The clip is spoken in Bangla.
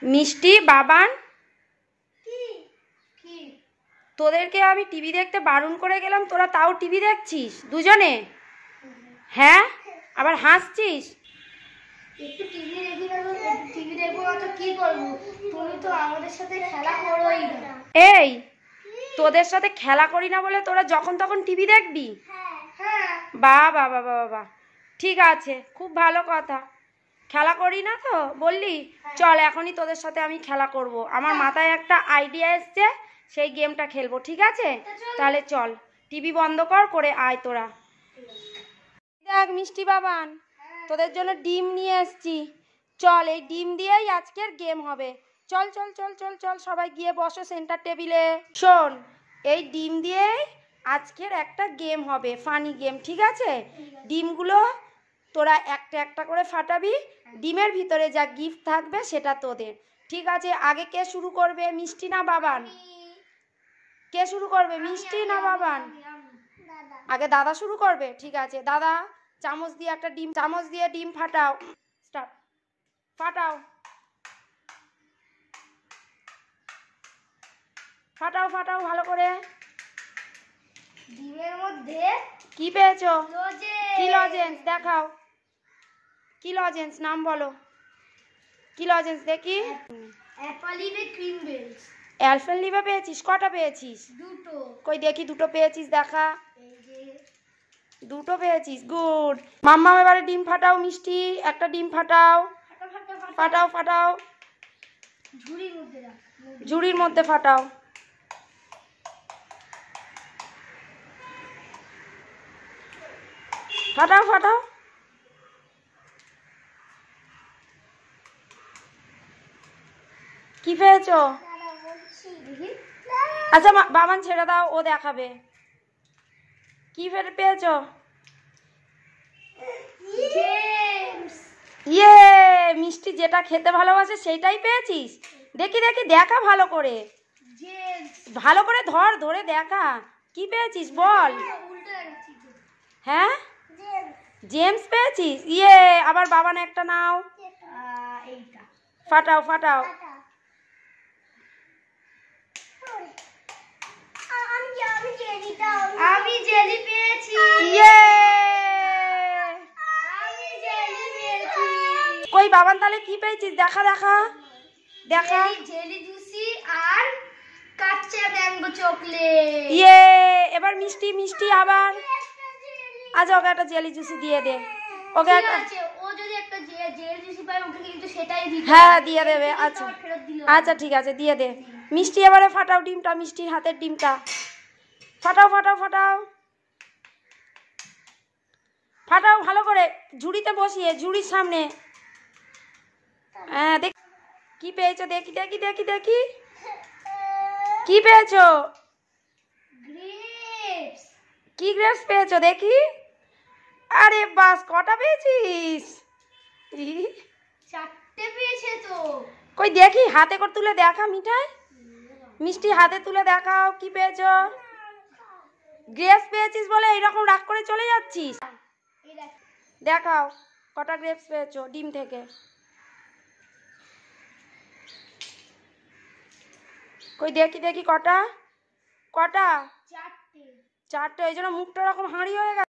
মিষ্টি, বাবান, তোদেরকে আমি টিভি দেখতে বারণ করে গেলাম, তোরা তাও টিভি দেখছিস দুজনে? হ্যাঁ, আবার হাসছিস। একটু টিভি দেখি না, টিভি দেখবো না তো কি করবো? তুমি তো আমাদের সাথে খেলা করোই না। এই, তোদের সাথে খেলা করি না বলে তোরা যখন তখন টিভি দেখবি? হ্যাঁ। বাহ বাহ বাহ বাহ বাহ, ঠিক আছে, খুব ভালো কথা। খেলা করি না তো বললি? চল, এখনই তোদের সাথে আমি খেলা করব। আমার মাথায় একটা আইডিয়া এসছে, সেই গেমটা খেলবো, ঠিক আছে? তাহলে চল, টিভি বন্ধ করে আয় তোরা। দেখ মিষ্টি বাবান, তোদের জন্য ডিম নিয়ে এসছি। চল, এই ডিম দিয়েই আজকের গেম হবে। চল চল চল চল চল, সবাই গিয়ে বসো সেন্টার টেবিলে। শোন, এই ডিম দিয়েই আজকের একটা গেম হবে, ফানি গেম, ঠিক আছে? ডিমগুলো তোরা একটা একটা করে ফাটাবি, ডিমের ভিতরে যা গিফট থাকবে সেটা তোদের, ঠিক আছে? আগে কে শুরু করবে, মিষ্টি না বাবান? কে শুরু করবে, মিষ্টি না বাবান? আগে দাদা শুরু করবে, ঠিক আছে। দাদা, চামচ দিয়ে একটা ডিম, চামচ দিয়ে ডিম ফাটাও। স্টার্ট, ফাটাও ফাটাও ফাটাও ভালো করে। ডিমের মধ্যে কি পেয়েছো? লজেন্স। কি লজেন্স দেখাও, কি লজেন্স, নাম বলো। কি লজেন্স দেখি? অ্যাপালিবে ক্রিম বেলস। অ্যালফেনলিবে পেয়েছিস? কটা পেয়েছিস? দুটো। কই দেখি, দুটো পেয়েছিস দেখা। এই যে দুটো পেয়েছিস, গুড। মাম্মা এবারে ডিম ফাটাও, মিষ্টি একটা ডিম ফাটাও। ফাটাও ফাটাও, ঝুড়ির মধ্যে রাখ। ঝুড়ির মধ্যে ফাটাও। ফাটাও ফাটাও। কি পেয়েছো? আচ্ছা বাবান ছেড়ে দাও, ও দেখাবে। কি পেয়েছো? জেমস। ইয়ে, মিষ্টি যেটা খেতে ভালোবাসে সেইটাই পেয়েছিস? দেখি দেখি, দেখা ভালো করে, জেমস। ভালো করে ধর, ধরে দেখা কি পেয়েছিস বল। উল্টো দেখাচ্ছি তো। হ্যাঁ, জেমস। জেমস পেয়েছিস? ইয়ে, আবার বাবান একটা নাও, এইটা ফাটাও ফাটাও। আমি জেলি পেয়েছি। ইয়ে, আমি জেলি পেয়েছি। কই বাবান তাহলে কি পেয়েছিস? দেখা দেখা দেখা। জেলি জুসি আর কাঁচা ম্যাঙ্গো চকলেট। ইয়ে, এবার মিষ্টি, মিষ্টি আবার। আচ্ছা, ওকে একটা জেলি জুসি দিয়ে দে, ওকে একটা। ও যদি একটা জেলি জুসি পায় ওকে কিন্তু সেটাই দিতে হবে। হ্যাঁ দিয়ে দেবে, আচ্ছা ফেরত দিল। আচ্ছা ঠিক আছে, দিয়ে দে। মিষ্টি এবারে ফাটাও ডিমটা, মিষ্টির হাতের ডিমটা ফাটাও ফাটাও ফাটাও ফাটাও ভালো করে, ঝুড়িতে বসিয়ে, ঝুড়ির সামনে। হ্যাঁ, দেখ কি পেয়েছো, দেখি দেখি দেখি দেখি, কি পেয়েছো? গ্রেপস। কি গ্রেপস পেয়েছো দেখি? আরে বাস, কটা পেয়েছিস? চারটে পেয়েছে তো। কই দেখি, হাতে করে তুলে দেখা মিঠাই, মিষ্টি হাতে তুলে দেখাও কি পেয়েছো। গ্রেপস পেয়েছিস বলে এইরকম রাগ করে চলে যাচ্ছিস? দেখাও কটা গ্রেপস পেয়েছো ডিম থেকে। কই দেখি দেখি, কটা কটা? চারটে। চারটে, এই জন্য মুখটা এরকম হাঁড়ি হয়ে গেছে।